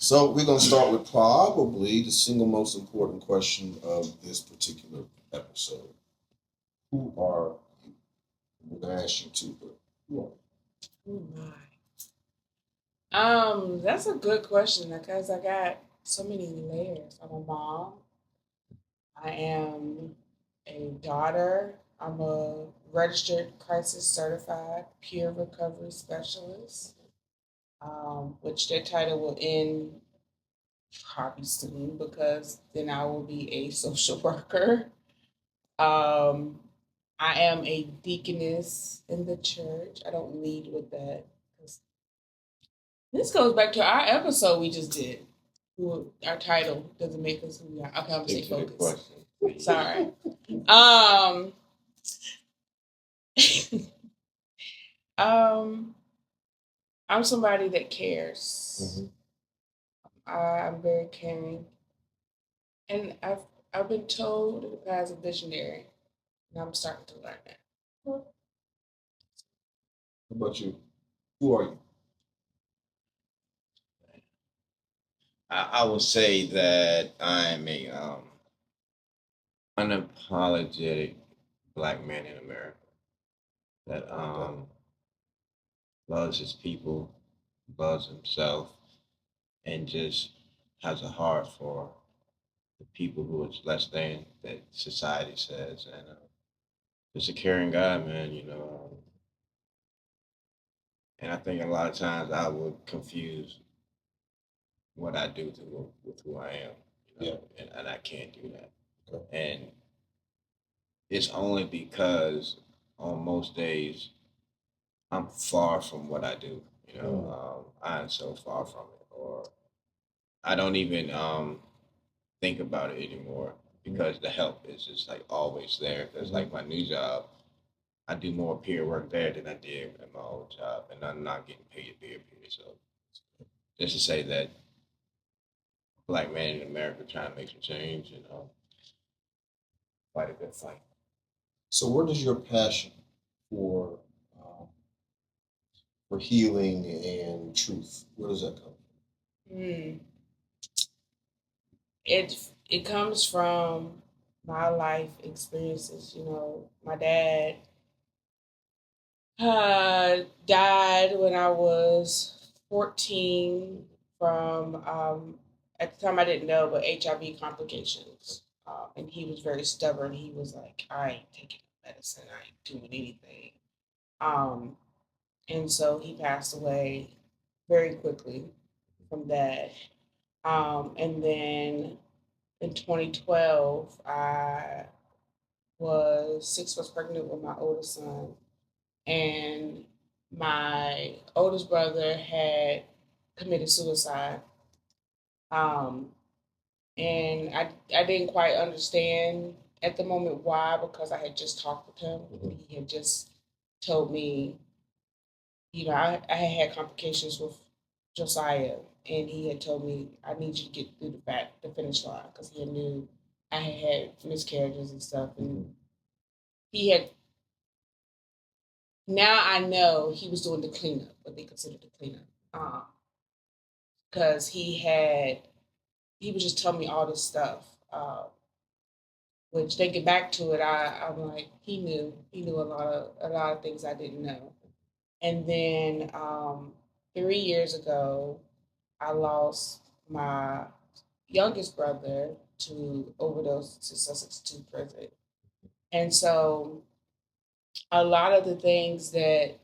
So we're gonna start with probably the single most important question of this particular episode. Who are you? We're gonna ask you too, but who are Oh my. That's a good question because I got so many layers. I'm a mom. I am a daughter. I'm a registered crisis certified peer recovery specialist, which that title will end probably soon because then I will be a social worker. Um, I am a deaconess in the church. I don't lead with that. This goes back to our episode we just did. Our title doesn't make us who we are. Okay, I'm stay focused. Sorry. Um, um, I'm somebody that cares. I'm very caring, and I've been told in the past a visionary, and I'm starting to learn that. you? How about you? Who are you? I would say that I'm a unapologetic black man in America that loves his people, loves himself, and just has a heart for the people who is less than that society says, and just a caring guy, man. And I think a lot of times I would confuse what I do with who I am, and I can't do that. Okay. And it's only because on most days I'm far from what I do. I'm so far from it, or I don't even think about it anymore because the help is just like always there. Because like my new job, I do more peer work there than I did at my old job, and I'm not getting paid to be a peer. So just to say that black man in America trying to make some change, fight a good fight. So where does your passion for um, for healing and truth, where does that come from? Mm. It comes from my life experiences. You know, my dad died when I was 14 from, at the time I didn't know, but HIV complications. And he was very stubborn. He was like, I ain't taking medicine, I ain't doing anything. Um, and so he passed away very quickly from that. And then in 2012, I was 6 months pregnant with my oldest son, and my oldest brother had committed suicide. Um, and I didn't quite understand at the moment why, because I had just talked with him. And he had just told me, you know, I had complications with Josiah, and he had told me I need you to get through the finish line because he knew I had miscarriages and stuff, and he had. Now I know he was doing the cleanup, what they considered the cleanup, because he was just telling me all this stuff. Which thinking back to it, I'm like he knew a lot of things I didn't know. And then 3 years ago, I lost my youngest brother to overdose to substance prison. And so a lot of the things that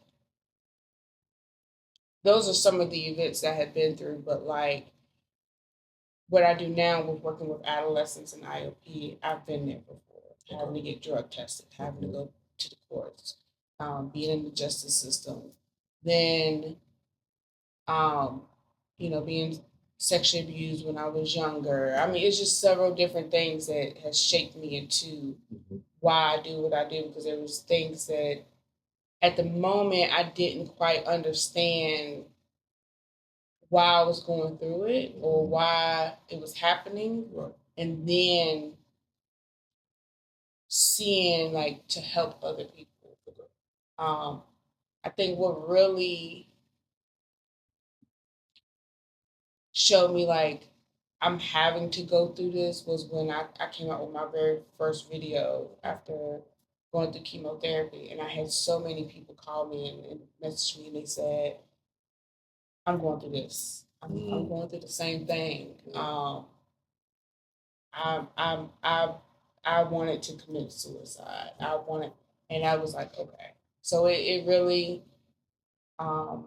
those are some of the events that I had been through, but like what I do now with working with adolescents and IOP, I've been there before. Having to get drug tested, having to go to the courts, being in the justice system, then um, being sexually abused when I was younger. I mean, it's just several different things that has shaped me into why I do what I do, because there was things that at the moment I didn't quite understand why I was going through it or why it was happening. Right. And then seeing like to help other people. Um, I think what really showed me like I'm having to go through this was when I came out with my very first video after going through chemotherapy. And I had so many people call me and message me and they said, I'm going through this. I'm going through the same thing. I I wanted to commit suicide. I wanted, and I was like, okay. So it really um,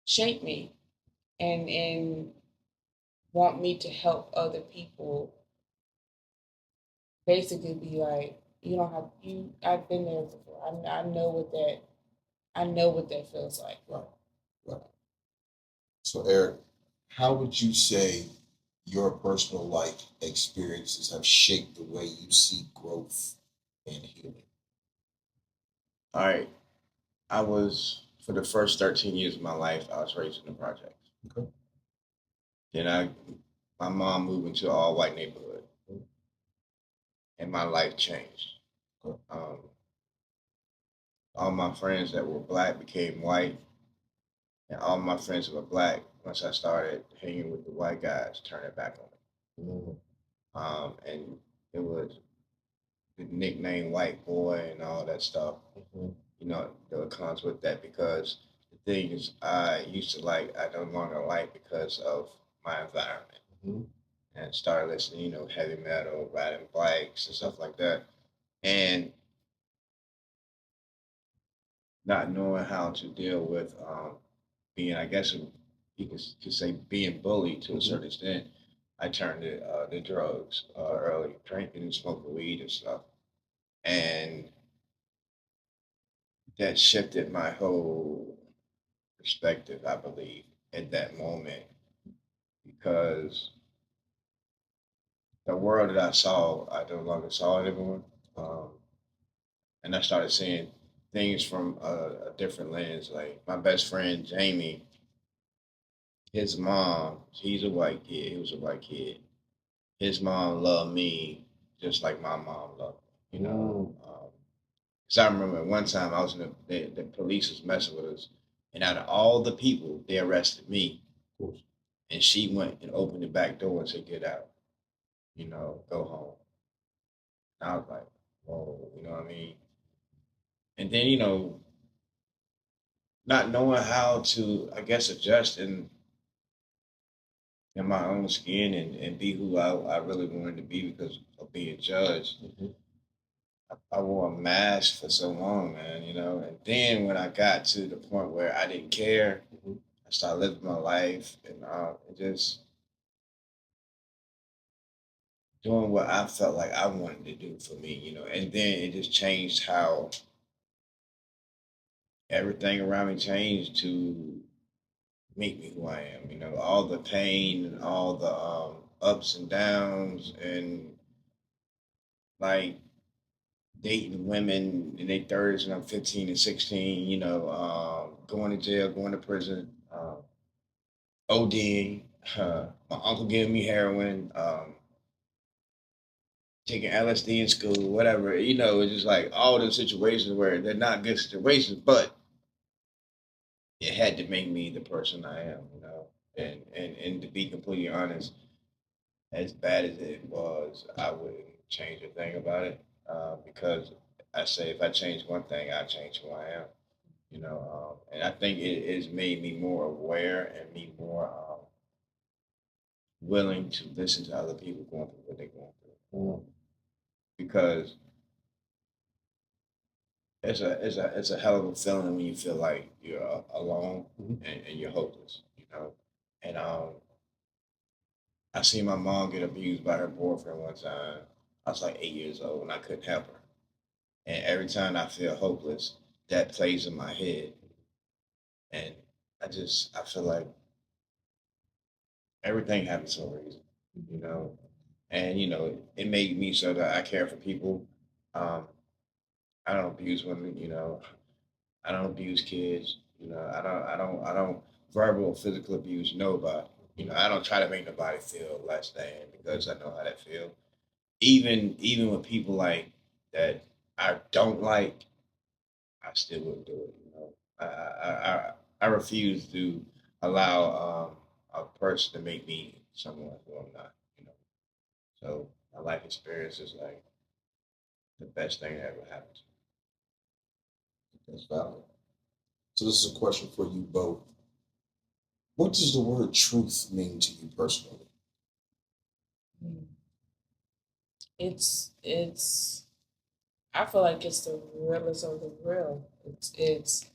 shaped me and want me to help other people. Basically, be like, you don't have you. I've been there before. I know what that. I know what that feels like. Right, right. So, Eric, how would you say your personal life experiences have shaped the way you see growth and healing? All right. I was, for the first 13 years of my life, I was raised in the projects. Okay. Then my mom moved into an all white neighborhood, and my life changed. Okay. All my friends that were black became white, and all my friends that were black, once I started hanging with the white guys, turned it back on me. And it was the nickname white boy and all that stuff. You know, there comes with that because the things I used to like, I no longer like because of my environment. And started listening, you know, heavy metal, riding bikes and stuff like that. And not knowing how to deal with being, I guess you could say, being bullied to a certain extent, I turned to the drugs early, drinking and smoking weed and stuff. And that shifted my whole perspective, I believe, at that moment, because the world that I saw, I no longer saw it anymore. And I started seeing things from a different lens. Like my best friend, Jamie, his mom, he's a white kid. He was a white kid. His mom loved me just like my mom loved me, you know. Because I remember one time I was in the police was messing with us, and out of all the people, they arrested me. And she went and opened the back door and said, "Get out, you know, go home." And I was like, "Whoa," you know what I mean? And then, you know, not knowing how to, I guess, adjust in my own skin and be who I really wanted to be because of being judged. I wore a mask for so long, man, you know. And then when I got to the point where I didn't care, I started living my life and just doing what I felt like I wanted to do for me, you know. And then it just changed how everything around me changed to make me who I am. You know, all the pain and all the ups and downs and like dating women in their 30s and I'm 15 and 16, you know, going to jail, going to prison, ODing, my uncle giving me heroin, taking LSD in school, whatever. You know, it's just like all those situations where they're not good situations, but it had to make me the person I am, you know. And to be completely honest, as bad as it was, I wouldn't change a thing about it because I say if I change one thing, I change who I am. You know, and I think it has made me more aware and me more willing to listen to other people going through what they're going through. Because it's a hell of a feeling when you feel like you're alone and you're hopeless. You know, and I seen my mom get abused by her boyfriend one time. I was like 8 years old and I couldn't help her. And every time I feel hopeless, that plays in my head. And I feel like everything happens for a reason, you know. And you know, it made me so that I care for people. Um, I don't abuse women, you know. I don't abuse kids, you know. I don't verbal or physical abuse nobody. You know, I don't try to make nobody feel less than because I know how that feel. Even with people like that I don't like, I still wouldn't do it. You know, I refuse to allow a person to make me someone who I'm not, you know. So my life experience is like the best thing that ever happened to me. That's valid. So this is a question for you both. What does the word truth mean to you personally? It's I feel like it's the realest of the real. It's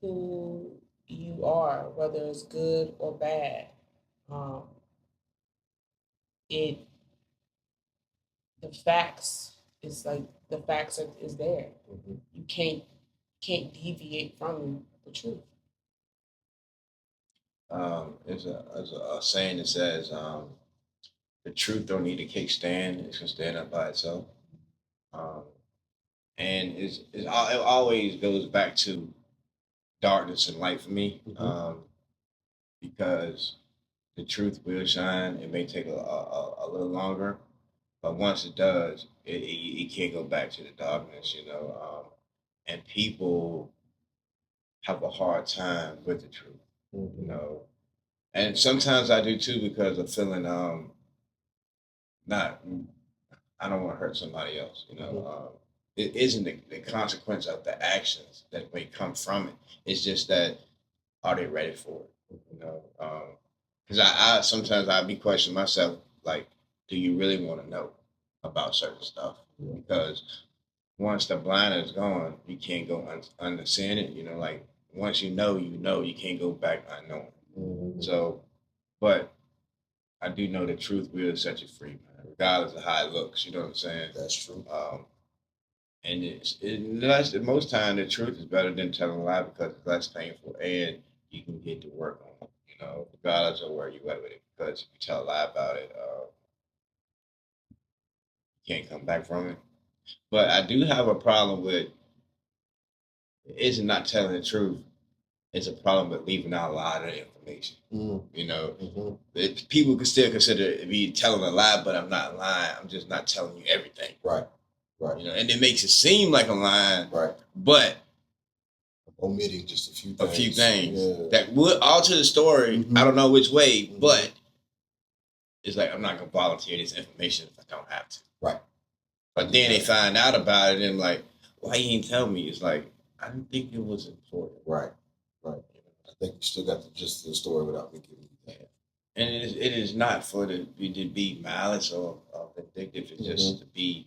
who you are, whether it's good or bad. Um, it the facts is like the facts is there. Mm-hmm. You can't deviate from the truth. There's a saying that says, the truth don't need a kickstand; it can stand up by itself. Um, and it always goes back to darkness and light for me, because the truth will shine. It may take a little longer, but once it does, it can't go back to the darkness, you know. And people have a hard time with the truth, you know. And sometimes I do too because of feeling not I don't want to hurt somebody else, you know. It isn't the consequence of the actions that may come from it. It's just that are they ready for it, you know? Because I sometimes I be questioning myself like, do you really want to know about certain stuff? Because once the blind is gone, you can't go understand it. You know, like once you know, you can't go back unknowing. Mm-hmm. So, but I do know the truth will set you free, man, regardless of how it looks. You know what I'm saying? That's true. And most time the truth is better than telling a lie because it's less painful and you can get to work on it. You know, regardless of where you at with it. Because if you tell a lie about it, you can't come back from it. But I do have a problem with it's not telling the truth. It's a problem with leaving out a lot of information. You know, people can still consider me telling a lie, but I'm not lying. I'm just not telling you everything. Right. Right. You know, and it makes it seem like I'm lying. Right. But omitting just a few things that would alter the story. I don't know which way, but it's like I'm not gonna volunteer this information if I don't have to. Right. But then they find out about it and like, why you ain't tell me? It's like I didn't think it was important. Right. Right. I think you still got the gist of the story without me giving you that. And it is not for to be malice or vindictive. It's just to be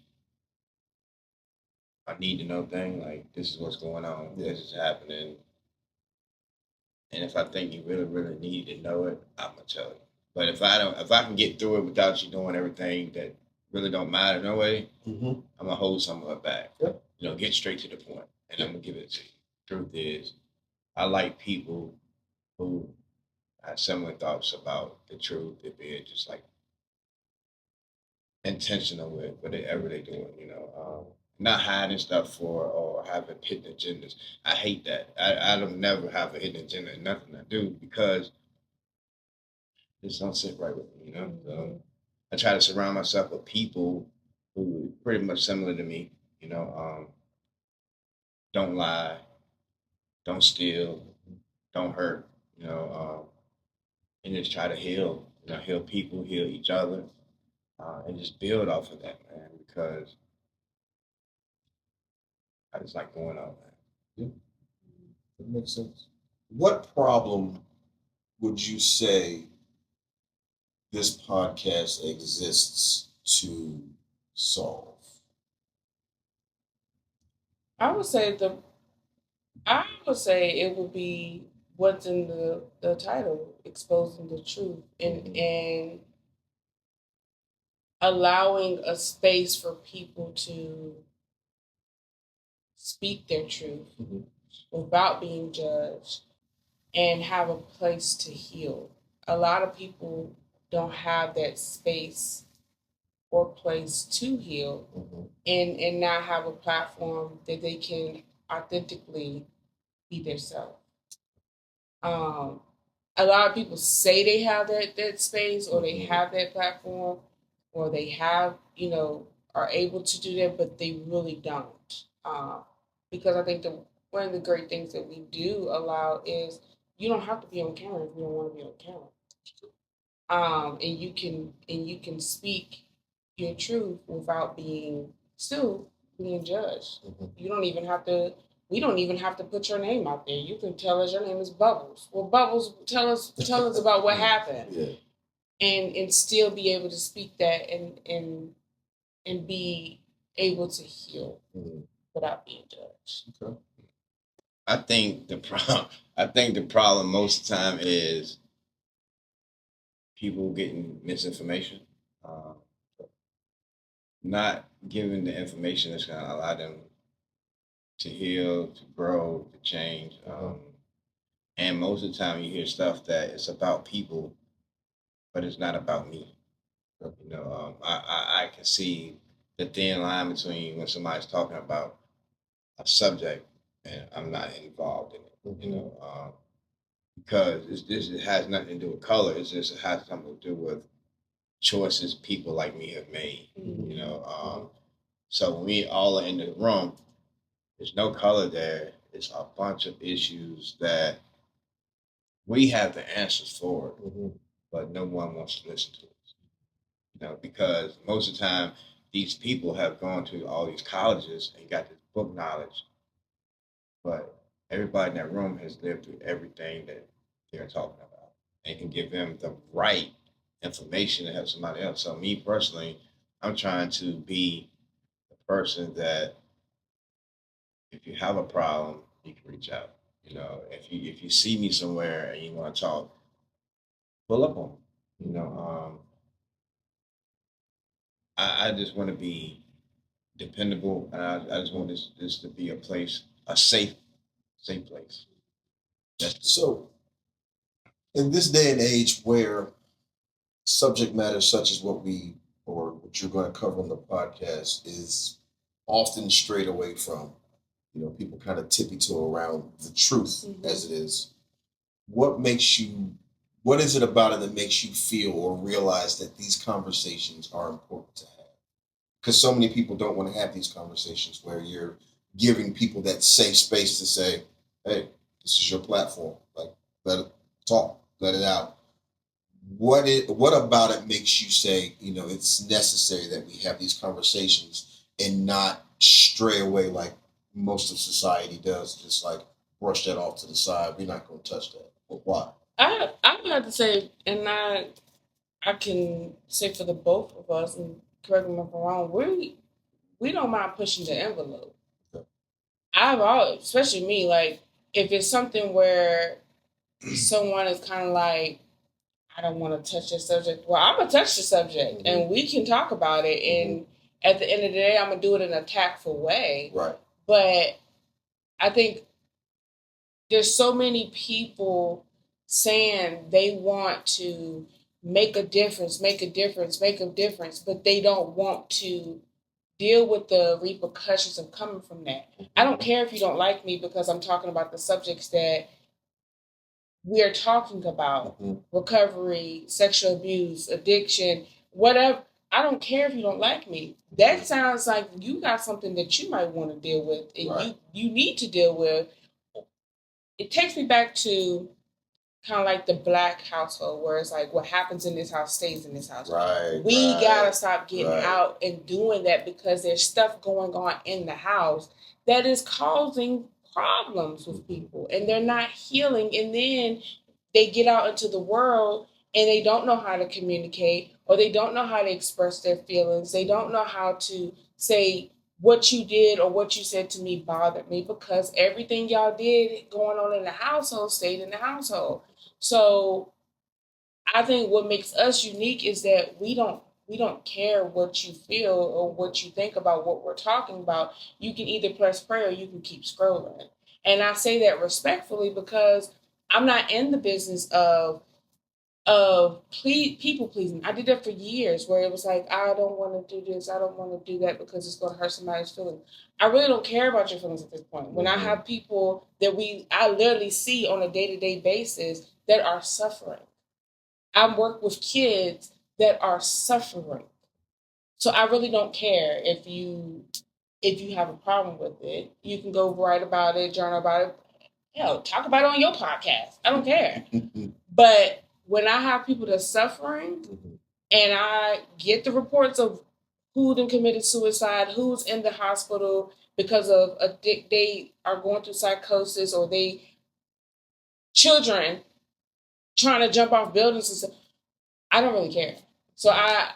a need to know thing. Like this is what's going on. This is happening. And if I think you really, really need to know it, I'm gonna tell you. But if I can get through it without you doing everything that really don't matter no way, I'm gonna hold some of it back. Yep. You know, get straight to the point, and I'm gonna give it to you. Truth is, I like people who have similar thoughts about the truth. If being just like intentional with whatever they're doing, you know, not hiding stuff for or having hidden agendas. I hate that. I don't never have a hidden agenda in nothing I do because this don't sit right with me, you know. So I try to surround myself with people who are pretty much similar to me, you know. Don't lie, don't steal, don't hurt, you know, and just try to heal, you know, heal people, heal each other, and just build off of that, man. Because I just like going out, man. Yeah, that makes sense. What problem would you say this podcast exists to solve? I would say it would be what's in the title, exposing the truth, and allowing a space for people to speak their truth without being judged and have a place to heal. A lot of people don't have that space or place to heal and not have a platform that they can authentically be themselves. A lot of people say they have that space or they have that platform or they have, are able to do that, but they really don't. Because I think one of the great things that we do allow is you don't have to be on camera if you don't want to be on camera. And you can speak your truth without being judged. You don't even have to. We don't even have to put your name out there. You can tell us your name is Bubbles. Well, Bubbles, tell us about what happened, and still be able to speak that and be able to heal without being judged. Okay. I think the problem most of the time is people getting misinformation, not giving the information that's going to allow them to heal, to grow, to change. And most of the time, you hear stuff that it's about people, but it's not about me. You know, I can see the thin line between when somebody's talking about a subject and I'm not involved in it. You know, because it has nothing to do with color. It has something to do with choices people like me have made. You know, so when we all are in the room, there's no color there. It's a bunch of issues that we have the answers for, but no one wants to listen to us. You know, because most of the time these people have gone to all these colleges and got this book knowledge, but everybody in that room has lived through everything that they're talking about and can give them the right information to help somebody else. So me personally, I'm trying to be the person that if you have a problem, you can reach out. You know, if you see me somewhere and you want to talk, pull up on me. You know, I just want to be dependable, and I just want this to be a safe place. So, in this day and age where subject matter such as what you're going to cover on the podcast is often strayed away from, people kind of tippy toe around the truth as it is. What is it about it that makes you feel or realize that these conversations are important to have? Because so many people don't want to have these conversations where you're giving people that safe space to say, hey, this is your platform. Like, let it talk, let it out. What about it makes you say, it's necessary that we have these conversations and not stray away like most of society does, just like brush that off to the side. We're not going to touch that. But why? I would have to say, and I can say for the both of us, and correct me if I'm wrong, we don't mind pushing the envelope. Okay. I've always, especially me, like if it's something where someone is kind of like, I don't want to touch this subject. Well, I'm gonna touch the subject, and we can talk about it. And at the end of the day, I'm gonna do it in a tactful way. Right. But I think there's so many people saying they want to make a difference, but they don't want to deal with the repercussions of coming from that. I don't care if you don't like me because I'm talking about the subjects that we're talking about: recovery, sexual abuse, addiction, whatever. I don't care if you don't like me. That sounds like you got something that you might want to deal with, and you need to deal with. It takes me back to kind of like the Black household, where it's like what happens in this house stays in this house. We gotta stop getting out and doing that because there's stuff going on in the house that is causing problems with people, and they're not healing. And then they get out into the world and they don't know how to communicate, or they don't know how to express their feelings. They don't know how to say, what you did or what you said to me bothered me, because everything y'all did going on in the household stayed in the household. So I think what makes us unique is that we don't care what you feel or what you think about what we're talking about. You can either press play or you can keep scrolling. And I say that respectfully because I'm not in the business of people pleasing. I did that for years, where it was like, I don't want to do this, I don't want to do that because it's going to hurt somebody's feelings. I really don't care about your feelings at this point. When I have people that I literally see on a day-to-day basis that are suffering. I work with kids that are suffering. So I really don't care if you have a problem with it. You can go write about it, journal about it. hell, talk about it on your podcast. I don't care. But when I have people that's suffering and I get the reports of who then committed suicide, who's in the hospital because of they are going through psychosis, or children trying to jump off buildings and stuff, I don't really care. So I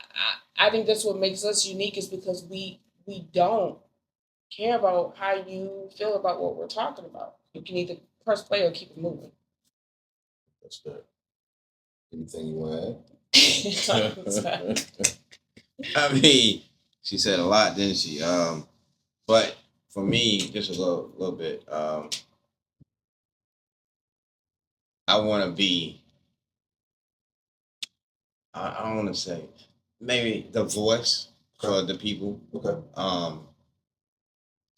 think that's what makes us unique, is because we don't care about how you feel about what we're talking about. You can either press play or keep it moving. That's good. Anything you want to add? I mean, she said a lot, didn't she? But for me, just a little bit. I want to be. I don't want to say maybe the voice for the people. Okay.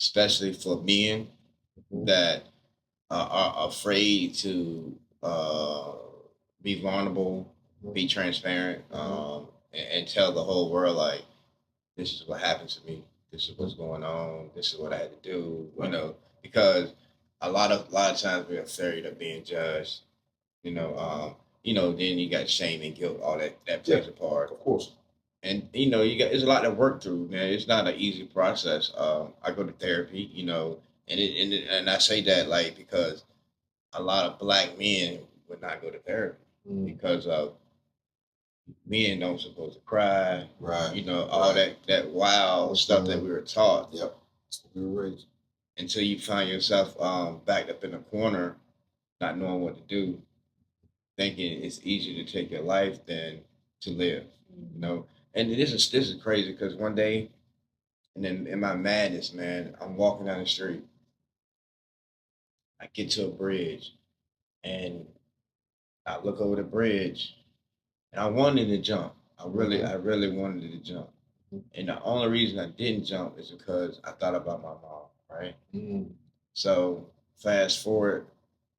Especially for men that are afraid to be vulnerable, be transparent, and tell the whole world, like, this is what happened to me. This is what's going on. This is what I had to do. You know, because a lot of times we're afraid of being judged. Then you got shame and guilt, all that plays a part. Of course. And there's a lot to work through, man. It's not an easy process. I go to therapy, and I say that like because a lot of black men would not go to therapy because of men don't supposed to cry, right? All that wild stuff that we were taught. Yep, that's what we were raised. Until you find yourself backed up in a corner, not knowing what to do, thinking it's easier to take your life than to live, And this is crazy because one day, and then in my madness, man, I'm walking down the street. I get to a bridge, and I look over the bridge, and I wanted to jump. I really wanted to jump. And the only reason I didn't jump is because I thought about my mom, right? So fast forward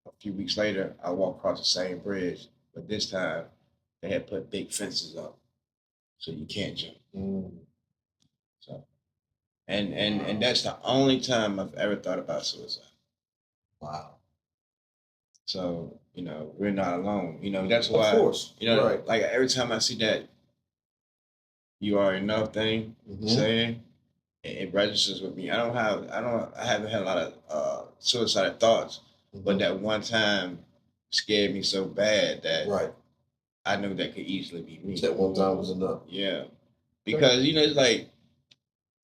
a few weeks later, I walk across the same bridge, but this time they had put big fences up, so you can't jump. So, and that's the only time I've ever thought about suicide. Wow. So we're not alone. That's why. Of course. Right. Like every time I see that "you are enough" thing saying, it registers with me. I haven't had a lot of suicidal thoughts, but that one time scared me so bad that I knew that could easily be me. That one time was enough. Yeah, because it's like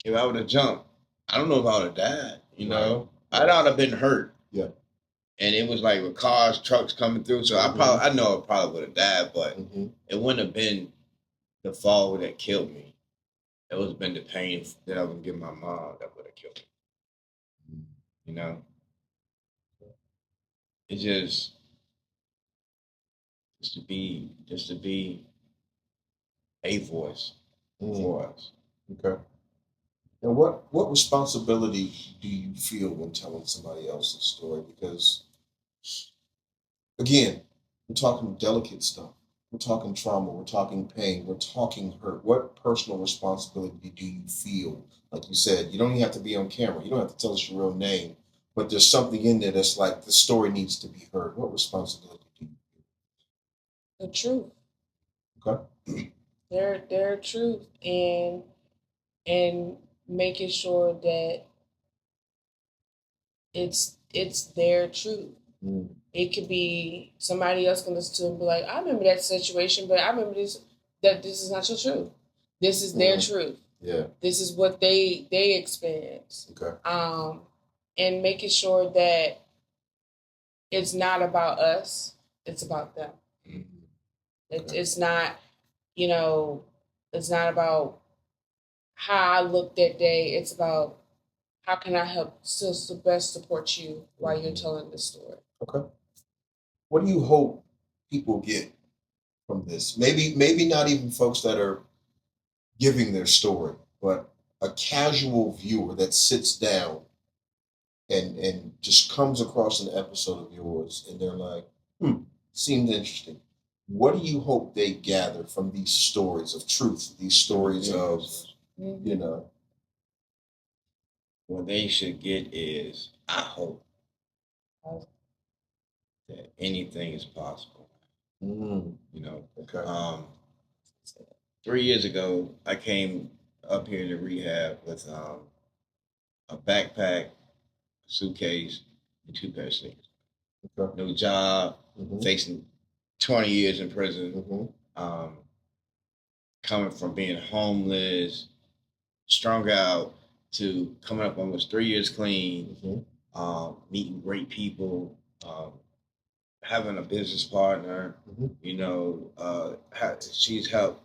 if I would have jumped, I don't know if I would have died. I'd have been hurt. Yeah. And it was like with cars, trucks coming through, so I know I probably would have died, but it wouldn't have been the fall that killed me. It would have been the pain that I would give my mom that would have killed me. It's just to be a voice for us. Okay. And what responsibility do you feel when telling somebody else's story? Because again, we're talking delicate stuff. We're talking trauma. We're talking pain. We're talking hurt. What personal responsibility do you feel? Like you said, you don't even have to be on camera. You don't have to tell us your real name. But there's something in there that's like the story needs to be heard. What responsibility do you feel? The truth. Okay. Their truth, and making sure that it's their truth. It could be somebody else can listen to it and be like, I remember that situation, but I remember this is not your truth. This is their truth. Yeah. This is what they experience. Okay. And making sure that it's not about us, it's about them. It's not, it's not about how I looked that day. It's about how can I help to best support you while you're telling this story. Okay. What do you hope people get from this? Maybe not even folks that are giving their story, but a casual viewer that sits down and just comes across an episode of yours and they're like, seems interesting. What do you hope they gather from these stories of truth, these stories of, What they should get is, I hope, that anything is possible. You know. Okay. 3 years ago, I came up here to rehab with a backpack, a suitcase, and 2 pairs of sneakers. Okay. No job, facing 20 years in prison. Coming from being homeless, strung out, to coming up almost 3 years clean, meeting great people, having a business partner. You know, she's helped.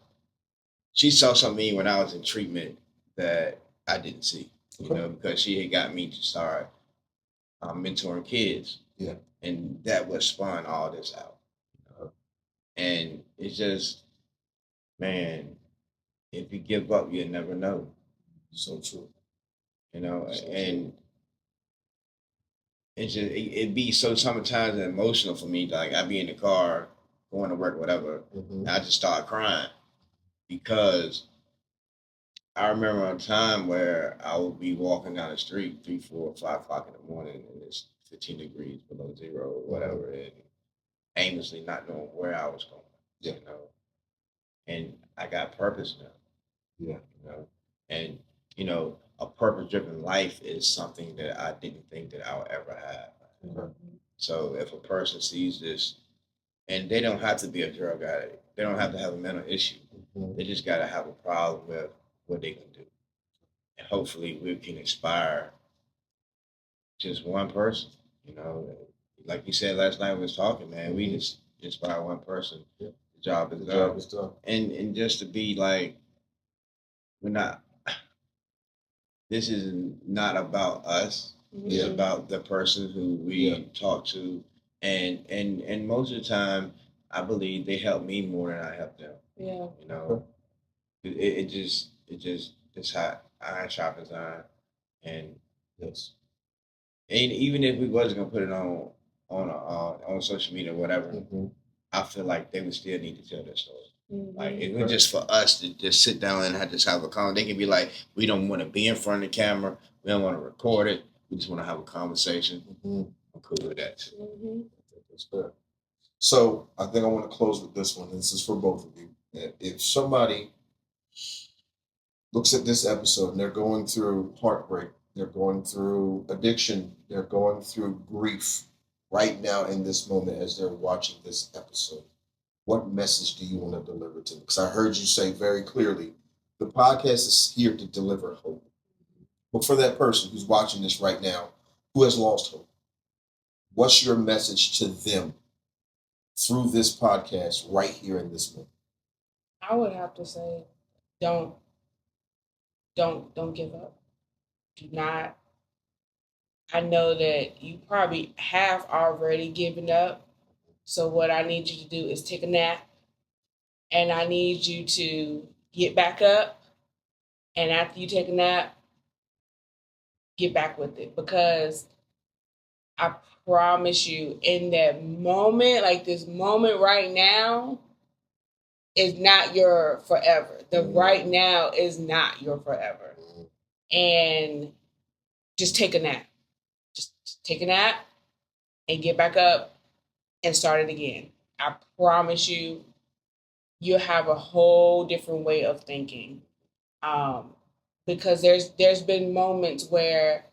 She saw something in me when I was in treatment that I didn't see. You know, because she had got me to start mentoring kids. Yeah. And that was spun all this out. And it's just, man, if you give up, you never know. So true. You know, and it's just it'd be so sometimes emotional for me. Like I'd be in the car going to work, whatever, and I just start crying because I remember a time where I would be walking down the street 3, 4, 5 o'clock in the morning, and it's 15 degrees below zero or whatever, and aimlessly not knowing where I was going. Yeah. You know, and I got purpose now. Yeah. You know, and you know, a purpose-driven life is something that I didn't think that I would ever have. So if a person sees this, and they don't have to be a drug addict, they don't have to have a mental issue. They just got to have a problem with what they can do, and hopefully we can inspire just one person. You know, like you said last night we was talking, man. We just inspire one person. Yeah. The job is done. And just to be like, we're not. This is not about us. It's about the person who we talk to, and most of the time, I believe they help me more than I help them. Yeah. You know, it just it's how iron sharpens iron, and yes, and even if we wasn't gonna put it on social media or whatever, I feel like they would still need to tell their story. Like it was just for us to just sit down and just have a conversation. They can be like, we don't want to be in front of the camera, we don't want to record it, we just want to have a conversation. I'm cool with that too. That's fair. So I think I want to close with this one. This is for both of you. If somebody looks at this episode and they're going through heartbreak, they're going through addiction, they're going through grief right now in this moment as they're watching this episode, what message do you want to deliver to them? Because I heard you say very clearly, the podcast is here to deliver hope. But for that person who's watching this right now, who has lost hope, what's your message to them through this podcast right here in this moment? I would have to say, don't give up. Do not. I know that you probably have already given up. So what I need you to do is take a nap, and I need you to get back up. And after you take a nap, get back with it, because I promise you, in that moment, like this moment right now, is not your forever. The right now is not your forever. And just take a nap. Just take a nap and get back up and start it again. I promise you, you'll have a whole different way of thinking. Because there's been moments where,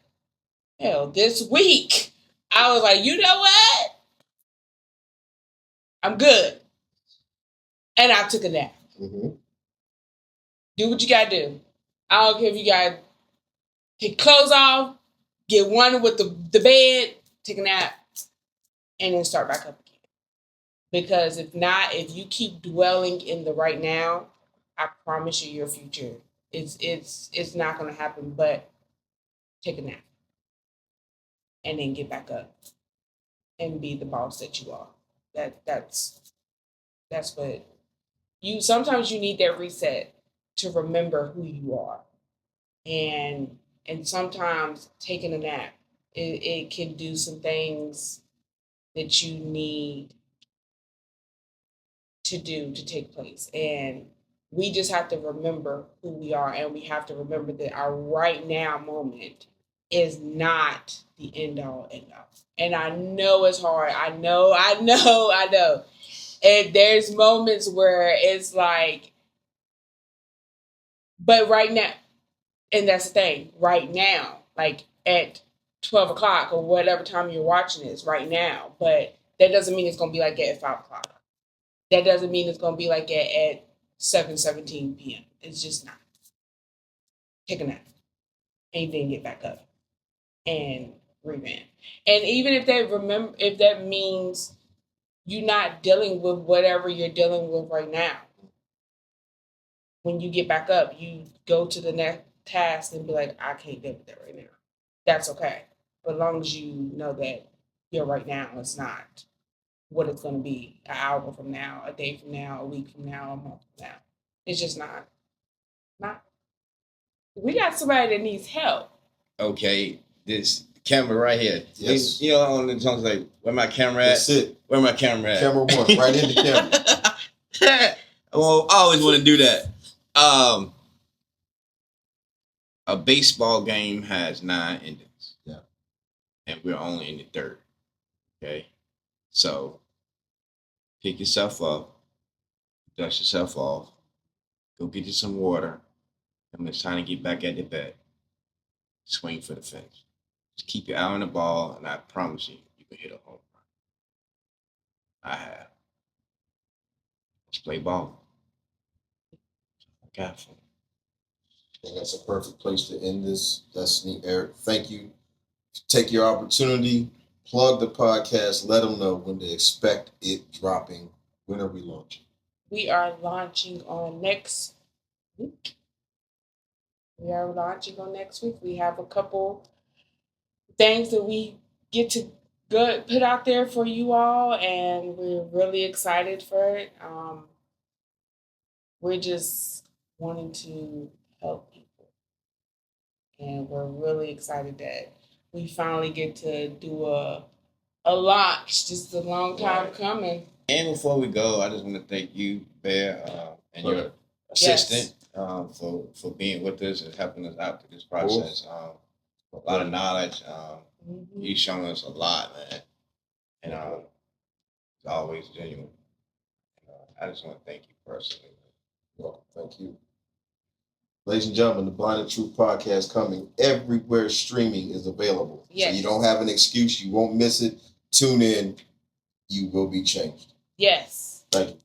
hell, this week, I was like, you know what? I'm good. And I took a nap. Do what you gotta do. I don't care if you gotta take clothes off, get one with the bed, take a nap, and then start back up again. Because if not, if you keep dwelling in the right now, I promise you your future. It's not gonna happen, but take a nap. And then get back up and be the boss that you are. That's what you sometimes you need that reset to remember who you are. And sometimes taking a nap, it can do some things that you need to do to take place. And we just have to remember who we are, and we have to remember that our right now moment is not the end all end all. And I know it's hard. I know. And there's moments where it's like, but right now, and that's the thing, right now, like at 12 o'clock or whatever time you're watching this right now, but that doesn't mean it's going to be like that at 5 o'clock. That doesn't mean it's going to be like that at 7:17 p.m. It's just not. Take a nap. And then get back up and revamp. And even if that means you're not dealing with whatever you're dealing with right now, when you get back up, you go to the next task and be like, I can't deal with that right now. That's okay. But as long as you know that your right now is not what it's going to be an hour from now, a day from now, a week from now, a month from now. It's just not. We got somebody that needs help. Okay, this camera right here. Yes. You know, on the songs like, where my camera at? That's it. Where my camera at? Camera one, right in the camera. Well, I always want to do that. A baseball game has 9 innings. Yeah. And we're only in the third. Okay. So pick yourself up, dust yourself off, go get you some water, and when it's time to get back at the bat, swing for the fence. Just keep your eye on the ball, and I promise you, you can hit a home run. I have. Let's play ball. I got fun. And that's a perfect place to end this. Destinnee, Eric, thank you. Take your opportunity, plug the podcast, let them know when to expect it dropping. When are we launching? We are launching on next week. We have a couple things that we get to put out there for you all, and we're really excited for it. We're just wanting to help people, and we're really excited that we finally get to do a launch. Just a long time coming. And before we go, I just want to thank you, Bear, and your assistant for being with us and helping us out through this process. A lot of knowledge. You've shown us a lot, man. And it's always genuine. I just want to thank you personally. Welcome. Thank you. Ladies and gentlemen, the Blind and Truth podcast coming everywhere streaming is available. Yes. So you don't have an excuse. You won't miss it. Tune in. You will be changed. Yes. Thank you.